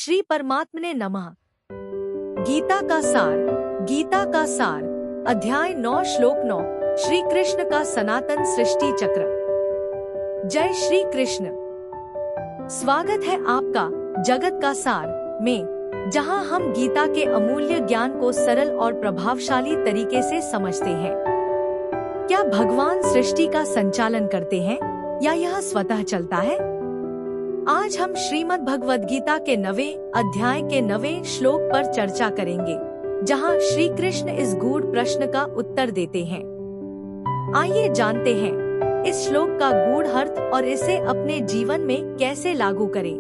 श्री परमात्मने नमः। गीता का सार। गीता का सार अध्याय 9 श्लोक 9। श्री कृष्ण का सनातन सृष्टि चक्र। जय श्री कृष्ण। स्वागत है आपका जगत का सार में, जहां हम गीता के अमूल्य ज्ञान को सरल और प्रभावशाली तरीके से समझते हैं। क्या भगवान सृष्टि का संचालन करते हैं या यह स्वतः चलता है? आज हम श्रीमद् भगवद गीता के 9वें अध्याय के 9वें श्लोक पर चर्चा करेंगे, जहां श्री कृष्ण इस गूढ़ प्रश्न का उत्तर देते हैं। आइए जानते हैं इस श्लोक का गूढ़ अर्थ और इसे अपने जीवन में कैसे लागू करें।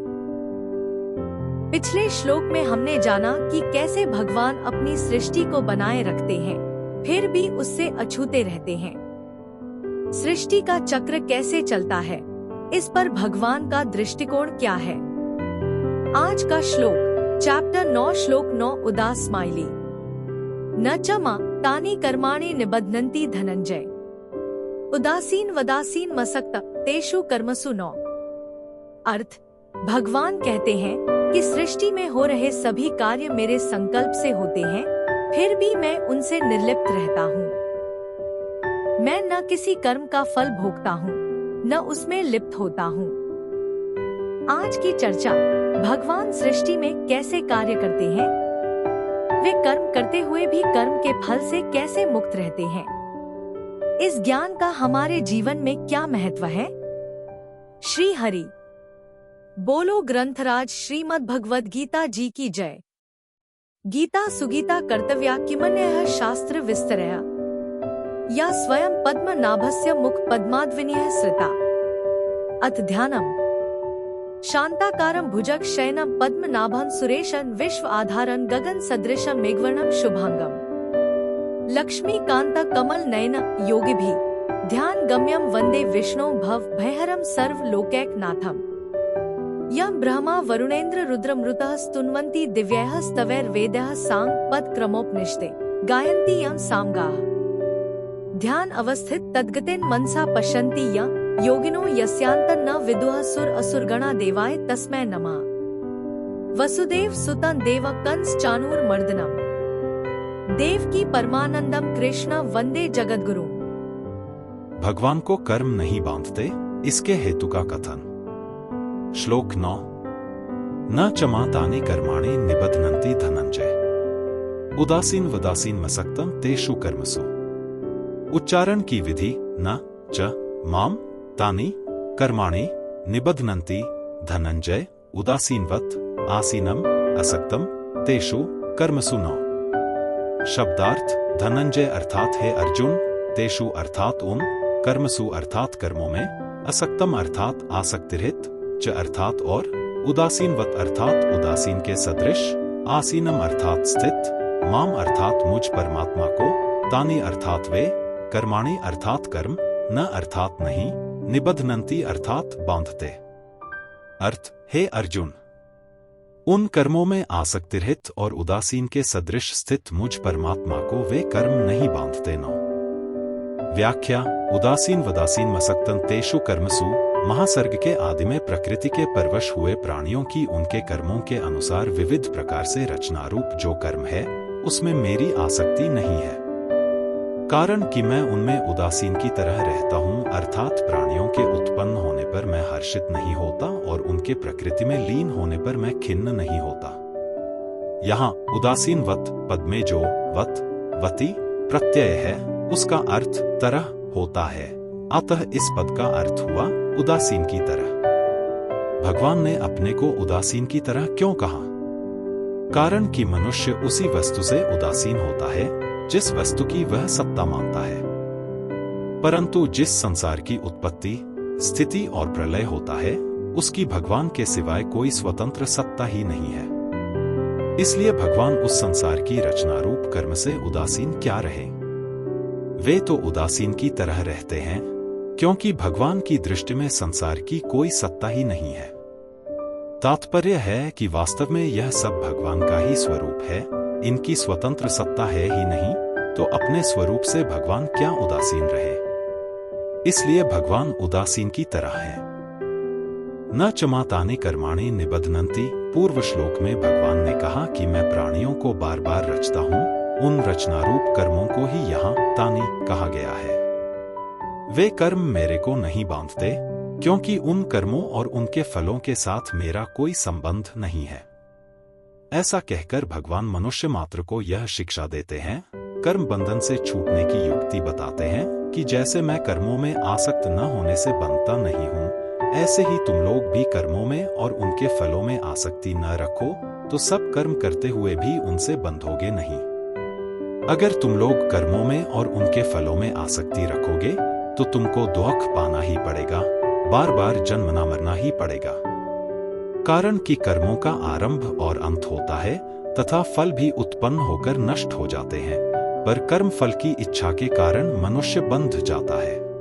पिछले श्लोक में हमने जाना कि कैसे भगवान अपनी सृष्टि को बनाए रखते हैं, फिर भी उससे अछूते रहते हैं। सृष्टि का चक्र कैसे चलता है, इस पर भगवान का दृष्टिकोण क्या है? आज का श्लोक चैप्टर 9 श्लोक 9 उदास स्माइली न च मा तानि कर्माणि निबध्नन्ति धनंजय उदासीन वदासीन मसक्त तेषु कर्मसु नौ। अर्थ, भगवान कहते हैं कि सृष्टि में हो रहे सभी कार्य मेरे संकल्प से होते हैं, फिर भी मैं उनसे निर्लिप्त रहता हूँ। मैं न किसी कर्म का फल भोगता हूँ, न उसमें लिप्त होता हूँ। आज की चर्चा, भगवान सृष्टि में कैसे कार्य करते हैं, वे कर्म करते हुए भी कर्म के फल से कैसे मुक्त रहते हैं, इस ज्ञान का हमारे जीवन में क्या महत्व है? श्री हरि बोलो। ग्रंथराज श्रीमद् भगवद गीता जी की जय। गीता सुगीता कर्तव्या किमन्यः शास्त्र विस्तरया या स्वयं पद्मनाभस्य मुख पद्माद्विनीः सृता। अथ ध्यानम् शांताकारं भुजग शयनं पद्मनाभं सुरेशं विश्व आधारं गगन सदृशं मेघवर्णं शुभांगम लक्ष्मीकांत कमल नयन योगिभिः ध्यान गम्यं वंदे विष्णु भव भयहरं सर्व लोकैकनाथम् यं ब्रह्मा वरुणेन्द्र रुद्रमृतः स्तुन्वन्ति दिव्यैः स्तवैर्वेदैः सांग पद क्रमोपनिषदे गायन्ति यं सामगाः ध्यान अवस्थित तद्गतेन मनसा पश्यन्ति यं योगिनो यस्यान्तं न विदुः सुर असुरगणा देवाय तस्मै नमः। वसुदेव सुतं देव कंस चाणूरमर्दनम् देवकी परमानंदम कृष्ण वंदे जगद्गुरु। भगवान को कर्म नहीं बांधते, इसके हेतु का कथन। श्लोक 9 न च मा तानि कर्माणि निबध्नन्ति धनंजय उदासीन वदासीन मसक्तम तेषु कर्मसु। उच्चारण की विधि न च माम तानि कर्माणि निबध्नन्ति धनंजय उदासीनवत आसीनम असक्तम तेषु कर्मसु नौ। शब्दार्थ, धनंजय अर्थात है अर्जुन, तेषु अर्थात उन, कर्मसु अर्थात कर्मों में, असक्तम अर्थात आसक्तिरहित, च अर्थात और, उदासीनवत अर्थात उदासीन के सदृश, आसीनम अर्थात स्थित, माम अर्थात मुझ परमात्मा को, तानि अर्थात वे, कर्माणि अर्थात कर्म, न अर्थात नहीं, निबध्नन्ति अर्थात बांधते। अर्थ, हे अर्जुन, उन कर्मों में आसक्तिरहित और उदासीन के सदृश स्थित मुझ परमात्मा को वे कर्म नहीं बांधते। नौ। व्याख्या उदासीन वदासीन मसक्तन तेषु कर्मसु। महासर्ग के आदि में प्रकृति के परवश हुए प्राणियों की उनके कर्मों के अनुसार विविध प्रकार से रचनारूप जो कर्म है, उसमें मेरी आसक्ति नहीं है, कारण कि मैं उनमें उदासीन की तरह रहता हूं, अर्थात प्राणियों के उत्पन्न होने पर मैं हर्षित नहीं होता और उनके प्रकृति में लीन होने पर मैं खिन्न नहीं होता। यहाँ उदासीन वत पद में जो वत वती प्रत्यय है, उसका अर्थ तरह होता है, अतः इस पद का अर्थ हुआ उदासीन की तरह। भगवान ने अपने को उदासीन की तरह क्यों कहा? कारण कि मनुष्य उसी वस्तु से उदासीन होता है जिस वस्तु की वह सत्ता मानता है, परंतु जिस संसार की उत्पत्ति, स्थिति और प्रलय होता है, उसकी भगवान के सिवाय कोई स्वतंत्र सत्ता ही नहीं है। इसलिए भगवान उस संसार की रचनारूप कर्म से उदासीन क्या रहे? वे तो उदासीन की तरह रहते हैं, क्योंकि भगवान की दृष्टि में संसार की कोई सत्ता ही नहीं है। तात्पर्य है कि वास्तव में यह सब भगवान का ही स्वरूप है, इनकी स्वतंत्र सत्ता है ही नहीं, तो अपने स्वरूप से भगवान क्या उदासीन रहे? इसलिए भगवान उदासीन की तरह है। न चमातानि कर्माणि निबध्नन्ति। पूर्व श्लोक में भगवान ने कहा कि मैं प्राणियों को बार बार रचता हूँ। उन रचनारूप कर्मों को ही यहाँ तानि कहा गया है। वे कर्म मेरे को नहीं बांधते, क्योंकि उन कर्मों और उनके फलों के साथ मेरा कोई संबंध नहीं है। ऐसा कहकर भगवान मनुष्य मात्र को यह शिक्षा देते हैं, कर्म बंधन से छूटने की युक्ति बताते हैं कि जैसे मैं कर्मों में आसक्त न होने से बंधता नहीं हूँ, ऐसे ही तुम लोग भी कर्मों में और उनके फलों में आसक्ति न रखो, तो सब कर्म करते हुए भी उनसे बंधोगे नहीं। अगर तुम लोग कर्मों में और उनके फलों में आसक्ति रखोगे तो तुमको दुख पाना ही पड़ेगा, बार बार जन्मना मरना ही पड़ेगा। कारण कि कर्मों का आरंभ और अंत होता है तथा फल भी उत्पन्न होकर नष्ट हो जाते हैं, पर कर्म फल की इच्छा के कारण मनुष्य बंध जाता है।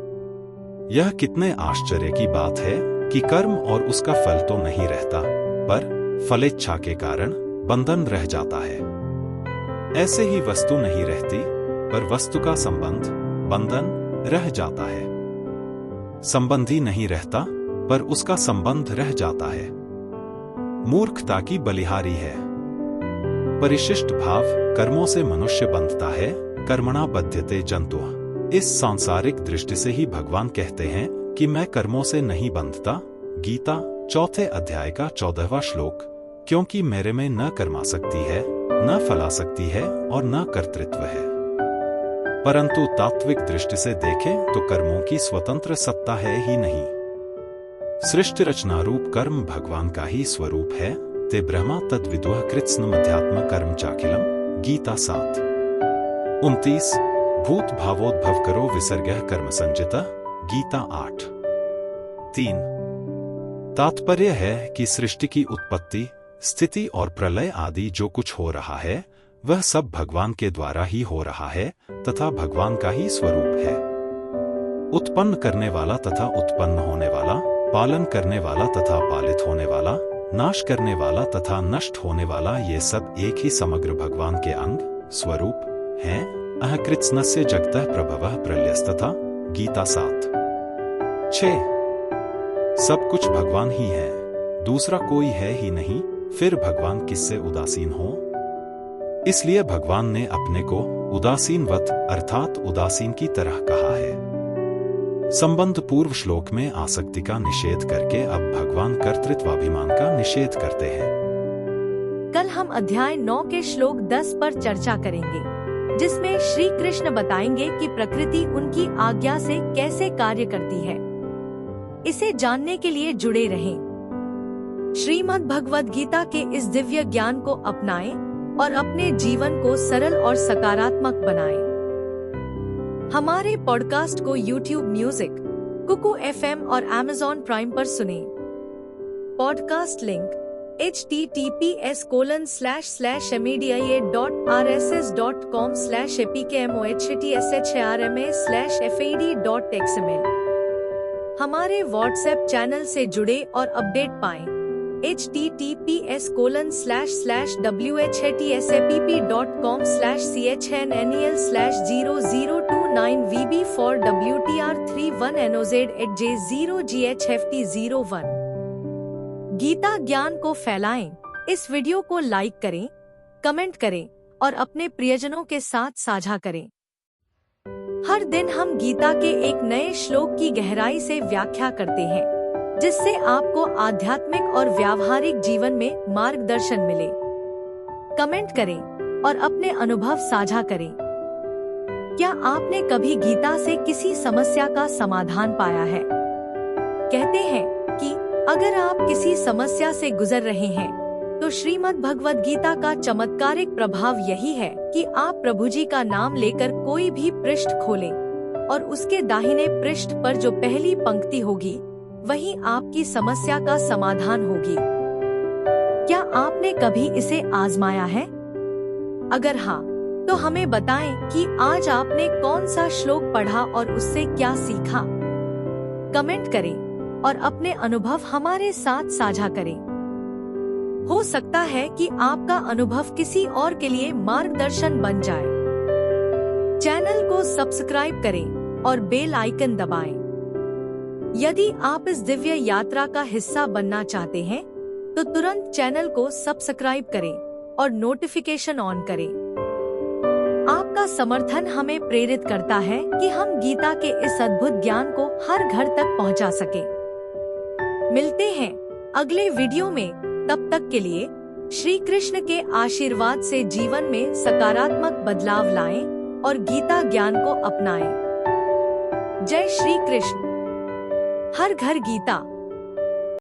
यह कितने आश्चर्य की बात है कि कर्म और उसका फल तो नहीं रहता, पर फलेच्छा के कारण बंधन रह जाता है। ऐसे ही वस्तु नहीं रहती, पर वस्तु का संबंध बंधन रह जाता है। संबंधी नहीं रहता, पर उसका संबंध रह जाता है। मूर्खता की बलिहारी है। परिशिष्ट भाव कर्मों से मनुष्य बंधता है, कर्मणा बध्यते जंतुः। इस सांसारिक दृष्टि से ही भगवान कहते हैं कि मैं कर्मों से नहीं बंधता। गीता 4 अध्याय का 14वां श्लोक। क्योंकि मेरे में न कर्मासक्ति है, न फलासक्ति है और न कर्तृत्व है। परंतु तात्विक दृष्टि से देखें तो कर्मों की स्वतंत्र सत्ता है ही नहीं। सृष्टि रचनारूप कर्म भगवान का ही स्वरूप है। ते ब्रह्मा तद्विदुः कृत्स्नमध्यात्म कर्म चाखिलम। गीता 7:29। भूत भावोद्भव करो विसर्गः कर्म संजितः। गीता 8:3। तात्पर्य है कि सृष्टि की उत्पत्ति, स्थिति और प्रलय आदि जो कुछ हो रहा है वह सब भगवान के द्वारा ही हो रहा है तथा भगवान का ही स्वरूप है। उत्पन्न करने वाला तथा उत्पन्न होने वाला, पालन करने वाला तथा पालित होने वाला, नाश करने वाला तथा नष्ट होने वाला, ये सब एक ही समग्र भगवान के अंग स्वरूप हैं। अहकृत्स्नस्य जगतः प्रभवः प्रलयस्तथा। गीता 7:6। सब कुछ भगवान ही है, दूसरा कोई है ही नहीं, फिर भगवान किससे उदासीन हो। इसलिए भगवान ने अपने को उदासीनवत अर्थात उदासीन की तरह कहा है। संबंध पूर्व श्लोक में आसक्ति का निषेध करके अब भगवान कर्तृत्वाभिमान का निषेध करते हैं। कल हम अध्याय 9 के श्लोक 10 पर चर्चा करेंगे, जिसमें श्री कृष्ण बताएंगे कि प्रकृति उनकी आज्ञा से कैसे कार्य करती है। इसे जानने के लिए जुड़े रहें। श्रीमद् भगवद गीता के इस दिव्य ज्ञान को अपनाएं और अपने जीवन को सरल और सकारात्मक बनाएं। हमारे पॉडकास्ट को YouTube म्यूजिक, कुकू FM और Amazon प्राइम पर सुनें। Podcast link https://media.rss.com/epkmohtshrma/fad.xml। हमारे व्हाट्सएप चैनल से जुड़े और अपडेट पाएं। https://whats@pp.com/chnel/0029VB4WTR31NOZ@J0GHFT01। गीता ज्ञान को फैलाएं। इस वीडियो को लाइक करें, कमेंट करें और अपने प्रियजनों के साथ साझा करें। हर दिन हम गीता के एक नए श्लोक की गहराई से व्याख्या करते हैं, जिससे आपको आध्यात्मिक और व्यावहारिक जीवन में मार्गदर्शन मिले। कमेंट करें और अपने अनुभव साझा करें। क्या आपने कभी गीता से किसी समस्या का समाधान पाया है? कहते हैं कि अगर आप किसी समस्या से गुजर रहे हैं, तो श्रीमद् भगवद गीता का चमत्कारिक प्रभाव यही है कि आप प्रभु जी का नाम लेकर कोई भी पृष्ठ खोलें और उसके दाहिने पृष्ठ पर जो पहली पंक्ति होगी वही आपकी समस्या का समाधान होगी। क्या आपने कभी इसे आजमाया है? अगर हाँ, तो हमें बताएं कि आज आपने कौन सा श्लोक पढ़ा और उससे क्या सीखा। कमेंट करें और अपने अनुभव हमारे साथ साझा करें। हो सकता है कि आपका अनुभव किसी और के लिए मार्गदर्शन बन जाए। चैनल को सब्सक्राइब करें और बेल आइकन दबाएं। यदि आप इस दिव्य यात्रा का हिस्सा बनना चाहते हैं तो तुरंत चैनल को सब्सक्राइब करें और नोटिफिकेशन ऑन करें। आपका समर्थन हमें प्रेरित करता है कि हम गीता के इस अद्भुत ज्ञान को हर घर तक पहुंचा सकें। मिलते हैं अगले वीडियो में, तब तक के लिए श्री कृष्ण के आशीर्वाद से जीवन में सकारात्मक बदलाव लाएं और गीता ज्ञान को अपनाएं। जय श्री कृष्ण। हर घर गीता।